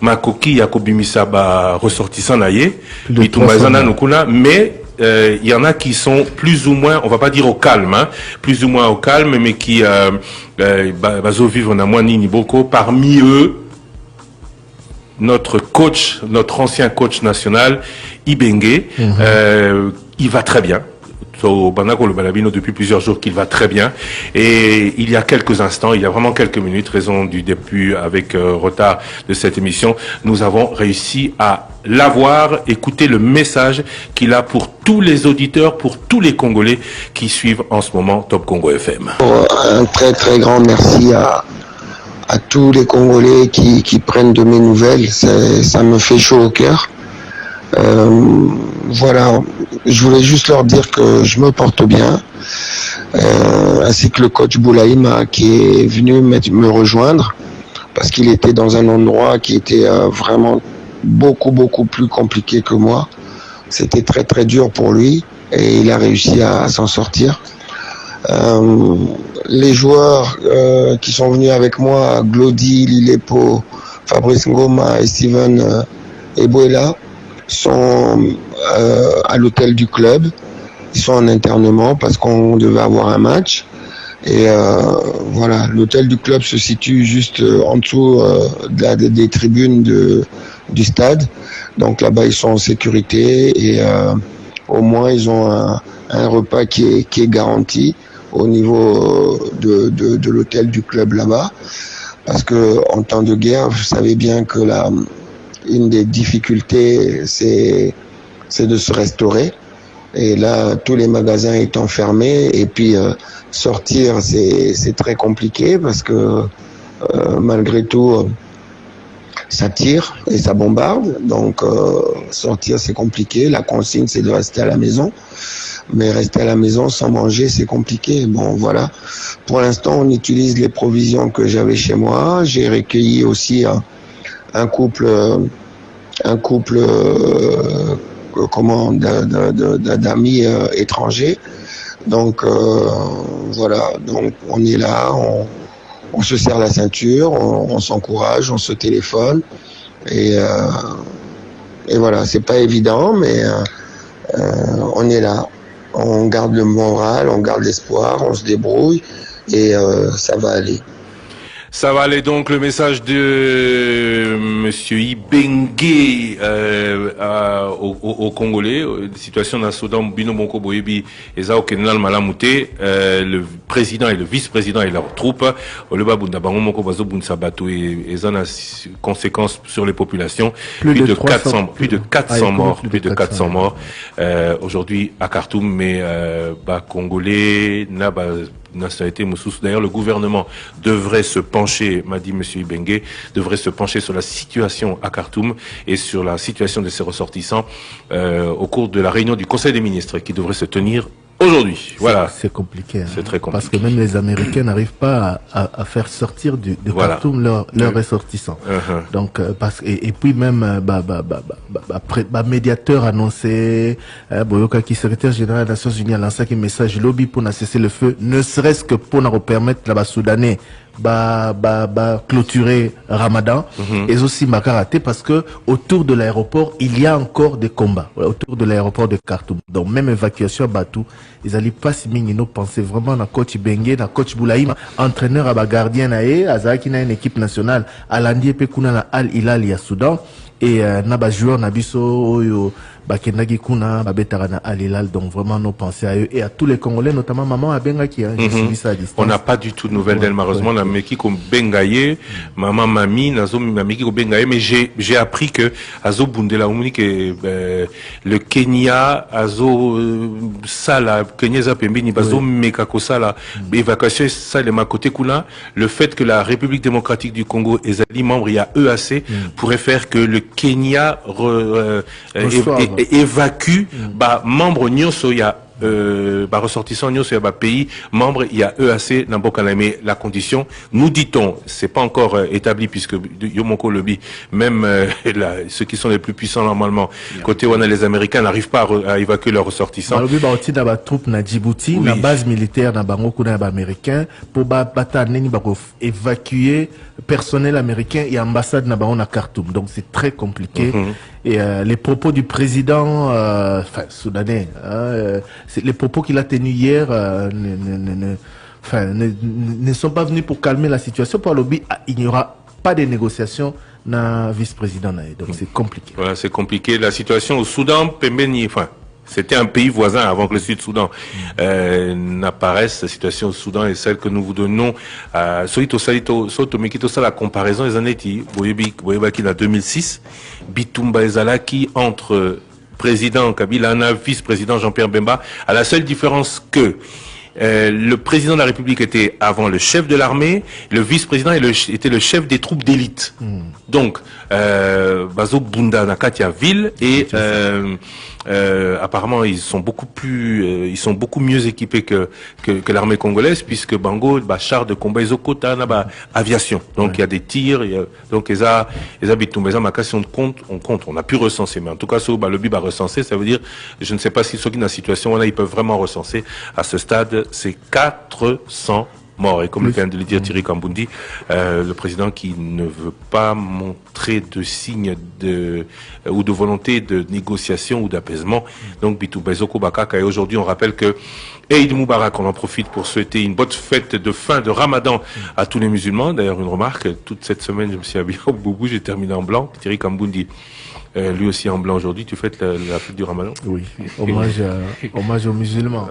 ma coquille à Kobimisa ressortissant naïe, mais il y en a qui sont plus ou moins, on va pas dire au calme, hein, plus ou moins au calme, mais qui vivre en Amouani Niboko. Parmi eux, notre coach, notre ancien coach national, Ibengue, il va très bien. Au Banako le Balabino depuis plusieurs jours qu'il va très bien, et il y a quelques instants, il y a vraiment quelques minutes, raison du début avec retard de cette émission, nous avons réussi à l'avoir, écouter le message qu'il a pour tous les auditeurs, pour tous les Congolais qui suivent en ce moment Top Congo FM. Un très très grand merci à tous les Congolais qui prennent de mes nouvelles, ça me fait chaud au cœur. Voilà, je voulais juste leur dire que je me porte bien, ainsi que le coach Boulaïma qui est venu me rejoindre parce qu'il était dans un endroit qui était vraiment beaucoup plus compliqué que moi. C'était très très dur pour lui et il a réussi à s'en sortir. Les joueurs qui sont venus avec moi, Glody, Lilepo, Fabrice Ngoma et Steven Ebuela, sont à l'hôtel du club. Ils sont en internement parce qu'on devait avoir un match. Et voilà, l'hôtel du club se situe juste en dessous des tribunes du stade. Donc là-bas, ils sont en sécurité et au moins, ils ont un repas qui est garanti au niveau de l'hôtel du club là-bas. Parce que en temps de guerre, vous savez bien que une des difficultés, c'est de se restaurer. Et là, tous les magasins étant fermés, et puis sortir, c'est très compliqué parce que malgré tout, ça tire et ça bombarde. Donc sortir, c'est compliqué. La consigne, c'est de rester à la maison. Mais rester à la maison sans manger, c'est compliqué. Bon, voilà. Pour l'instant, on utilise les provisions que j'avais chez moi. J'ai recueilli aussi un couple d'amis étrangers. Donc voilà, donc on est là, on se serre la ceinture, on s'encourage, on se téléphone et voilà, c'est pas évident, mais on est là, on garde le moral, on garde l'espoir, on se débrouille et ça va aller. Ça va aller donc, le message de Monsieur Ibengue au Congolais, situation dans le Soudan, Bino Monko Boyebi, Ezao Kenal Malamouté, le président et le vice-président et leurs troupes, le Babunda Bango Monko Bazo Bunsabato et en a conséquences sur les populations. Plus de 400 morts, aujourd'hui à Khartoum, mais, Congolais, d'ailleurs, le gouvernement devrait se pencher, m'a dit M. Ibengue, devrait se pencher sur la situation à Khartoum et sur la situation de ses ressortissants au cours de la réunion du Conseil des ministres qui devrait se tenir aujourd'hui. Voilà. C'est compliqué. C'est très compliqué. Parce que même les Américains n'arrivent pas à faire sortir de Khartoum leurs ressortissants. Donc, et puis même, médiateur annoncé, Boyoka qui secrétaire général des Nations Unies a lancé un message lobby pour cesser le feu, ne serait-ce que pour nous permettre là-bas Soudanais clôturer Ramadan et aussi Makarate parce que autour de l'aéroport il y a encore des combats autour de l'aéroport de Khartoum. Donc même évacuation à Batou, ils allaient pas si bien nous penser vraiment na coach Ibengue, na coach Boulaïma, entraîneur à gardien naé, Azaki na une équipe nationale, Alandi pe kuna na Al Hilal ya Soudan et na ba joueur na biso oyo Bakendagi kuna babetara na Al Hilal. Donc vraiment nos pensées à eux et à tous les Congolais, notamment maman Abenga qui a suivi ça à distance. On n'a pas du tout de nouvelles d'elle malheureusement. On a Meki comme Bengaye, maman Mami, Nazo Meki comme Bengaye, mais j'ai appris que Azo Bundela Umuni que le Kenya Azo Sala Kenya Zapembini Bazo Mekako Sala évacuation ça les côté kuna, le fait que la République démocratique du Congo et Zali membres il y a EAC pourrait faire que le Kenya évacue membre nyonso ya ressortissant nyonso ya pays membre il y a EAC dans Bokala, mais la condition nous dit-on c'est pas encore établi puisque Yomoko Lobby même ceux qui sont les plus puissants normalement côté où on a les Américains n'arrivent pas à évacuer leurs ressortissants. Lobby ba oti na troupe na Djibouti na base militaire na bango kuna ba américain pour bata neni ba évacuer personnel américain et ambassade Nabaon à Khartoum. Donc c'est très compliqué. Et les propos du président soudanais, les propos qu'il a tenus hier ne sont pas venus pour calmer la situation. Pour lobby, il n'y aura pas de négociations na vice-président. Donc c'est compliqué. Voilà, c'est compliqué. La situation au Soudan, c'était un pays voisin avant que le Sud-Soudan n'apparaisse. La situation au Soudan est celle que nous vous donnons. La comparaison des années qui, en 2006, Bitumba Ezalaki entre président Kabila et vice-président Jean-Pierre Bemba, à la seule différence que le président de la République était avant le chef de l'armée, le vice-président était le chef des troupes d'élite. Donc, Bazo Bunda Nakatia Ville et apparemment ils sont beaucoup mieux équipés que l'armée congolaise, puisque Bango char de combat Izokota Naba aviation. Donc il y a des tirs, donc on a pu recenser, mais en tout cas le BIB a recensé, ça veut dire, je ne sais pas si ceux qui sont dans la situation là ils peuvent vraiment recenser. À ce stade, c'est 400 morts. Et comme le vient de le dire Thierry Kambundi, le président qui ne veut pas montrer de signes ou de volonté de négociation ou d'apaisement. Donc Bitumba Ezoko Bakaka. Et aujourd'hui, on rappelle que Eid Moubarak, on en profite pour souhaiter une bonne fête de fin de Ramadan à tous les musulmans. D'ailleurs, une remarque, toute cette semaine, je me suis habillé au boubou, j'ai terminé en blanc. Thierry Kambundi, lui aussi en blanc aujourd'hui. Tu fêtes la fête du Ramadan? Oui, hommage aux musulmans.